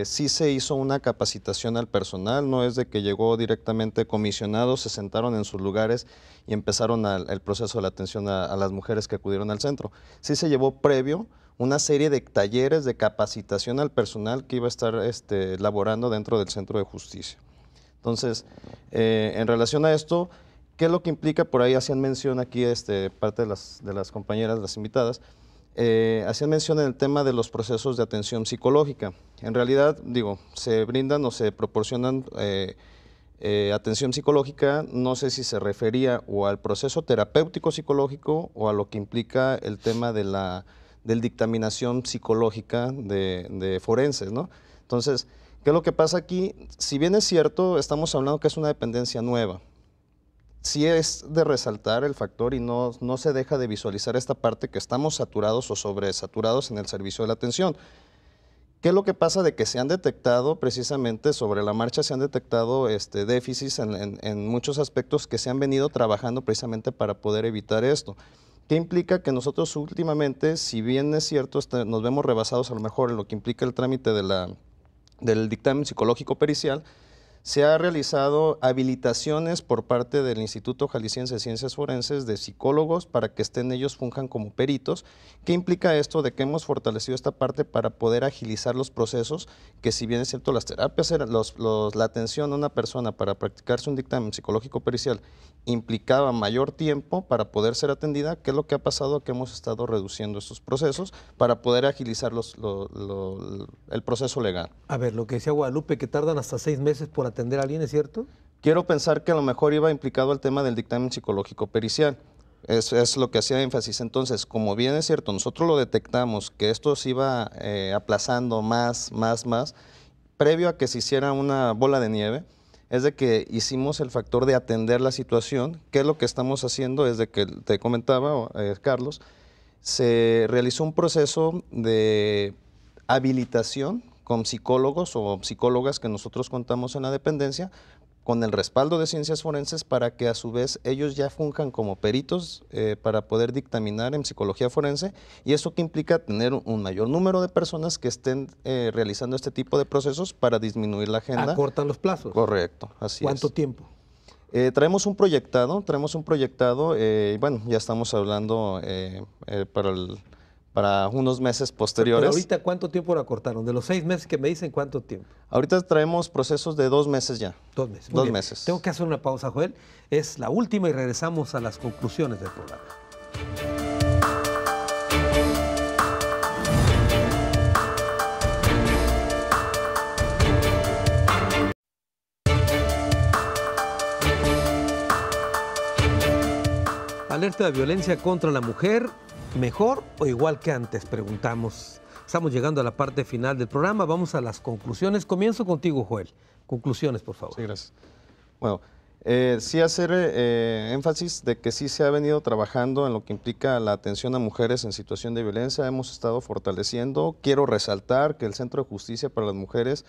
sí se hizo una capacitación al personal, no es de que llegó directamente comisionado, se sentaron en sus lugares y empezaron el proceso de la atención a las mujeres que acudieron al centro. Sí se llevó previo una serie de talleres de capacitación al personal que iba a estar laborando dentro del Centro de Justicia. Entonces, en relación a esto, ¿qué es lo que implica? Por ahí hacían mención aquí parte de las compañeras, las invitadas, hacían mención en el tema de los procesos de atención psicológica. En realidad, digo, se brindan o se proporcionan atención psicológica, no sé si se refería o al proceso terapéutico psicológico o a lo que implica el tema de del dictaminación psicológica de forenses, ¿no? Entonces, ¿qué es lo que pasa aquí? Si bien es cierto, estamos hablando que es una dependencia nueva, sí es de resaltar el factor y no se deja de visualizar esta parte que estamos saturados o sobresaturados en el servicio de la atención. ¿Qué es lo que pasa? De que se han detectado precisamente sobre la marcha, se han detectado déficits en muchos aspectos que se han venido trabajando precisamente para poder evitar esto. ¿Qué implica? Que nosotros últimamente, si bien es cierto, nos vemos rebasados a lo mejor en lo que implica el trámite del dictamen psicológico pericial, se ha realizado habilitaciones por parte del Instituto Jalisciense de Ciencias Forenses de psicólogos para que ellos funjan como peritos. ¿Qué implica esto? De que hemos fortalecido esta parte para poder agilizar los procesos, que si bien es cierto las terapias, la atención a una persona para practicarse un dictamen psicológico pericial implicaba mayor tiempo para poder ser atendida. ¿Qué es lo que ha pasado? Que hemos estado reduciendo estos procesos para poder agilizar el proceso legal. A ver, lo que decía Guadalupe, que tardan hasta 6 meses por atender a alguien, ¿es cierto? Quiero pensar que a lo mejor iba implicado el tema del dictamen psicológico pericial. Es lo que hacía énfasis. Entonces, como bien es cierto, nosotros lo detectamos, que esto se iba aplazando más, previo a que se hiciera una bola de nieve, es de que hicimos el factor de atender la situación. ¿Qué es lo que estamos haciendo? Es de que, te comentaba, Carlos, se realizó un proceso de habilitación con psicólogos o psicólogas que nosotros contamos en la dependencia, con el respaldo de ciencias forenses para que a su vez ellos ya funjan como peritos para poder dictaminar en psicología forense, y eso que implica tener un mayor número de personas que estén realizando este tipo de procesos para disminuir la agenda. Acortan los plazos. Correcto, así es. ¿Cuánto tiempo? Traemos un proyectado, y bueno, ya estamos hablando para unos meses posteriores. Pero ahorita, ¿cuánto tiempo lo acortaron? De los 6 meses que me dicen, ¿cuánto tiempo? Ahorita traemos procesos de 2 meses ya. 2 meses. 2 meses. Tengo que hacer una pausa, Joel. Es la última y regresamos a las conclusiones del programa. Alerta de violencia contra la mujer, ¿mejor o igual que antes? Preguntamos. Estamos llegando a la parte final del programa, vamos a las conclusiones. Comienzo contigo, Joel. Conclusiones, por favor. Sí, gracias. Bueno, sí hacer énfasis de que sí se ha venido trabajando en lo que implica la atención a mujeres en situación de violencia, hemos estado fortaleciendo. Quiero resaltar que el Centro de Justicia para las Mujeres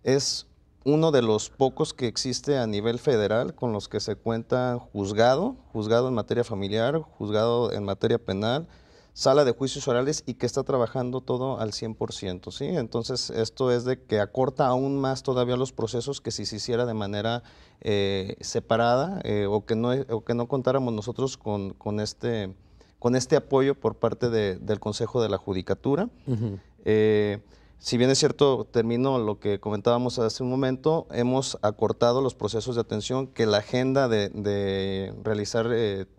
es uno de los pocos que existe a nivel federal con los que se cuenta juzgado en materia familiar, juzgado en materia penal, sala de juicios orales, y que está trabajando todo al 100%, ¿sí? Entonces, esto es de que acorta aún más todavía los procesos que si se hiciera de manera separada o que no contáramos nosotros con este apoyo por parte del Consejo de la Judicatura. Si bien es cierto, termino lo que comentábamos hace un momento, hemos acortado los procesos de atención, que la agenda de realizar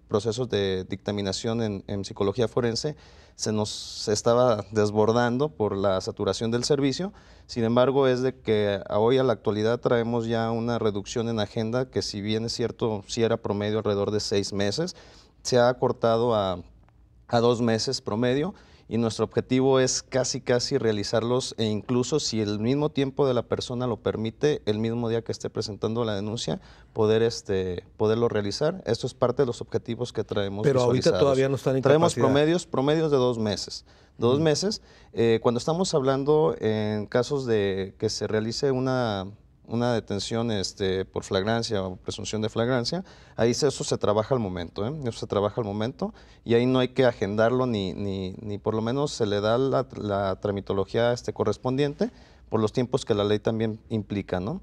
procesos de dictaminación en psicología forense se nos estaba desbordando por la saturación del servicio. Sin embargo, es de que hoy a la actualidad traemos ya una reducción en agenda que, si bien es cierto, sí era promedio alrededor de 6 meses, se ha acortado a 2 meses promedio. Y nuestro objetivo es casi realizarlos, e incluso si el mismo tiempo de la persona lo permite, el mismo día que esté presentando la denuncia, poderlo realizar. Esto es parte de los objetivos que traemos. Pero ahorita todavía no están en Traemos capacidad. promedios de 2 meses. 2 meses, cuando estamos hablando en casos de que se realice una detención por flagrancia o presunción de flagrancia, ahí eso se trabaja al momento, eso se trabaja al momento, y ahí no hay que agendarlo ni por lo menos se le da la tramitología correspondiente por los tiempos que la ley también implica, ¿no?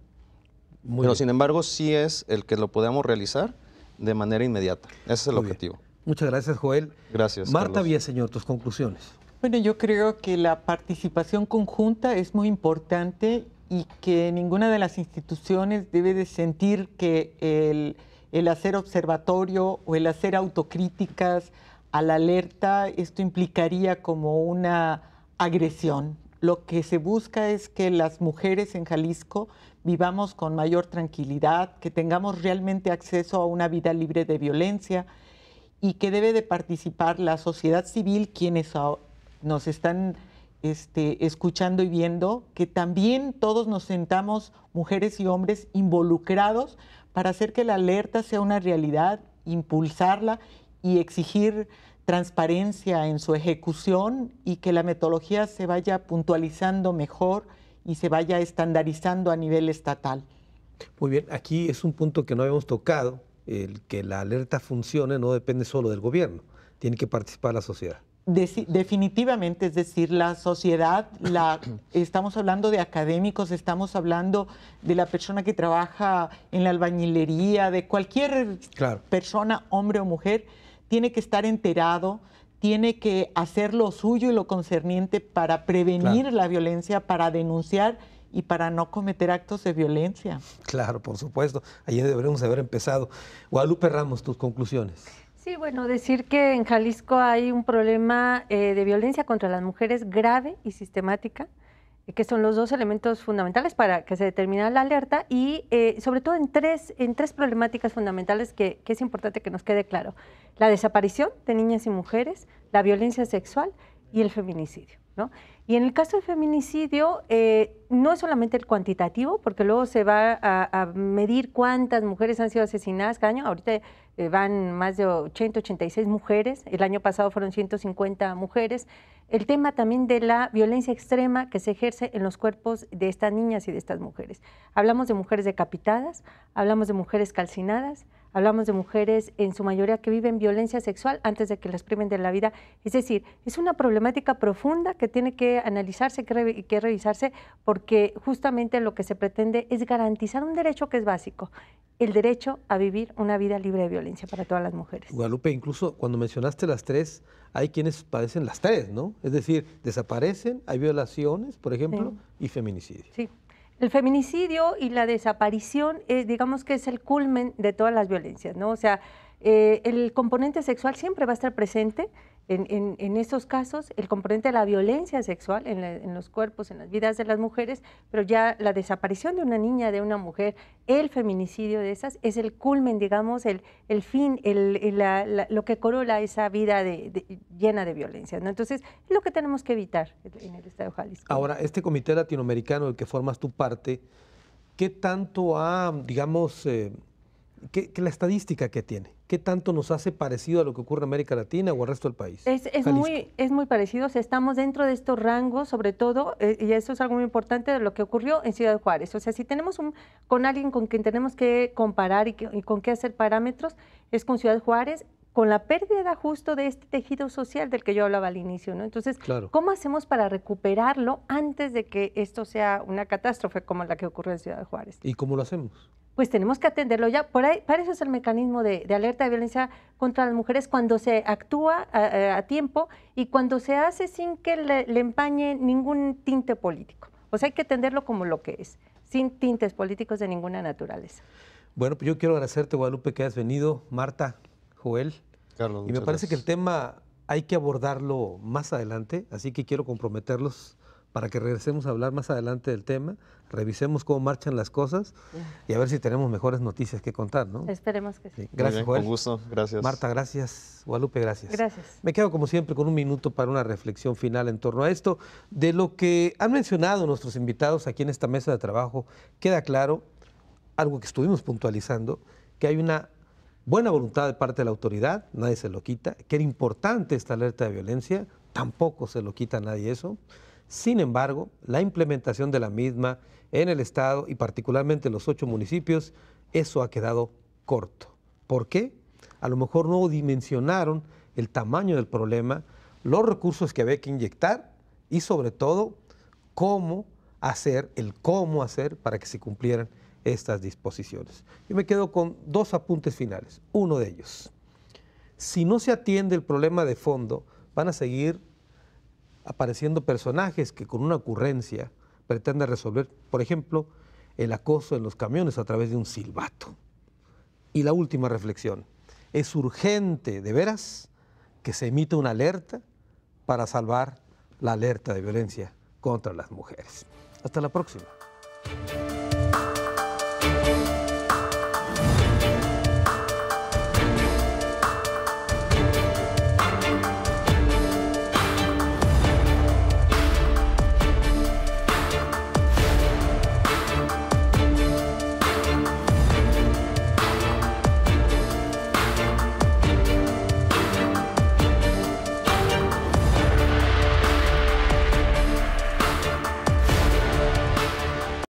Pero sin embargo sí es el que lo podamos realizar de manera inmediata, ese es el objetivo. Muchas gracias, Joel. Gracias, Marta Carlos. Villaseñor, tus conclusiones. Bueno, yo creo que la participación conjunta es muy importante y que ninguna de las instituciones debe de sentir que el hacer observatorio o el hacer autocríticas a la alerta, esto implicaría como una agresión. Lo que se busca es que las mujeres en Jalisco vivamos con mayor tranquilidad, que tengamos realmente acceso a una vida libre de violencia, y que debe de participar la sociedad civil, quienes nos están escuchando y viendo, que también todos nos sentamos, mujeres y hombres, involucrados para hacer que la alerta sea una realidad, impulsarla y exigir transparencia en su ejecución, y que la metodología se vaya puntualizando mejor y se vaya estandarizando a nivel estatal. Muy bien, aquí es un punto que no habíamos tocado. El que la alerta funcione no depende solo del gobierno, tiene que participar la sociedad. Definitivamente, es decir, la sociedad, estamos hablando de académicos, estamos hablando de la persona que trabaja en la albañilería, de cualquier persona, hombre o mujer, tiene que estar enterado, tiene que hacer lo suyo y lo concerniente para prevenir la violencia, para denunciar y para no cometer actos de violencia. Claro, por supuesto, ahí deberíamos haber empezado. Guadalupe Ramos, tus conclusiones. Sí, bueno, decir que en Jalisco hay un problema de violencia contra las mujeres grave y sistemática, que son los 2 elementos fundamentales para que se determine la alerta, y sobre todo en tres problemáticas fundamentales que es importante que nos quede claro: la desaparición de niñas y mujeres, la violencia sexual y el feminicidio. ¿no? Y en el caso de feminicidio, no es solamente el cuantitativo, porque luego se va a medir cuántas mujeres han sido asesinadas cada año. Ahorita van más de 80, 86 mujeres. El año pasado fueron 150 mujeres. El tema también de la violencia extrema que se ejerce en los cuerpos de estas niñas y de estas mujeres. Hablamos de mujeres decapitadas, hablamos de mujeres calcinadas, hablamos de mujeres en su mayoría que viven violencia sexual antes de que las priven de la vida. Es decir, es una problemática profunda que tiene que analizarse y que revisarse, porque justamente lo que se pretende es garantizar un derecho que es básico, el derecho a vivir una vida libre de violencia para todas las mujeres. Guadalupe, incluso cuando mencionaste las tres, hay quienes padecen las tres, ¿no? Es decir, desaparecen, hay violaciones, por ejemplo, y feminicidio. Sí. El feminicidio y la desaparición, digamos que es el culmen de todas las violencias, ¿no? O sea, el componente sexual siempre va a estar presente en estos casos, el componente de la violencia sexual en los cuerpos, en las vidas de las mujeres, pero ya la desaparición de una niña, de una mujer, el feminicidio de esas, es el culmen, digamos, el fin, lo que corona esa vida llena de violencia, ¿no? Entonces, es lo que tenemos que evitar en el Estado de Jalisco. Ahora, este comité latinoamericano del que formas tu parte, ¿qué tanto ha, digamos, ¿qué la estadística que tiene? ¿Qué tanto nos hace parecido a lo que ocurre en América Latina o al resto del país? Es muy parecido, o sea, estamos dentro de estos rangos, sobre todo, y eso es algo muy importante de lo que ocurrió en Ciudad Juárez. O sea, si tenemos con alguien con quien tenemos que comparar y con qué hacer parámetros, es con Ciudad Juárez, con la pérdida justo de este tejido social del que yo hablaba al inicio, ¿no? Entonces, claro, ¿cómo hacemos para recuperarlo antes de que esto sea una catástrofe como la que ocurrió en Ciudad Juárez? ¿Y cómo lo hacemos? Pues tenemos que atenderlo ya. Por ahí, para eso es el mecanismo de alerta de violencia contra las mujeres, cuando se actúa a tiempo y cuando se hace sin que le empañe ningún tinte político. O sea, hay que atenderlo como lo que es, sin tintes políticos de ninguna naturaleza. Bueno, pues yo quiero agradecerte, Guadalupe, que hayas venido. Marta, Joel. Carlos, y me parece que el tema hay que abordarlo más adelante, así que quiero comprometerlos para que regresemos a hablar más adelante del tema, revisemos cómo marchan las cosas y a ver si tenemos mejores noticias que contar, ¿no? Esperemos que sí. Gracias, bien, Joel. Con gusto, gracias. Marta, gracias. Guadalupe, gracias. Gracias. Me quedo, como siempre, con un minuto para una reflexión final en torno a esto. De lo que han mencionado nuestros invitados aquí en esta mesa de trabajo, queda claro algo que estuvimos puntualizando, que hay una buena voluntad de parte de la autoridad, nadie se lo quita, que era importante esta alerta de violencia, tampoco se lo quita a nadie eso. Sin embargo, la implementación de la misma en el Estado y particularmente en los 8 municipios, eso ha quedado corto. ¿Por qué? A lo mejor no dimensionaron el tamaño del problema, los recursos que había que inyectar y sobre todo cómo hacer para que se cumplieran estas disposiciones. Yo me quedo con 2 apuntes finales. Uno de ellos, si no se atiende el problema de fondo, van a seguir apareciendo personajes que con una ocurrencia pretenden resolver, por ejemplo, el acoso en los camiones a través de un silbato. Y la última reflexión, es urgente, de veras, que se emita una alerta para salvar la alerta de violencia contra las mujeres. Hasta la próxima.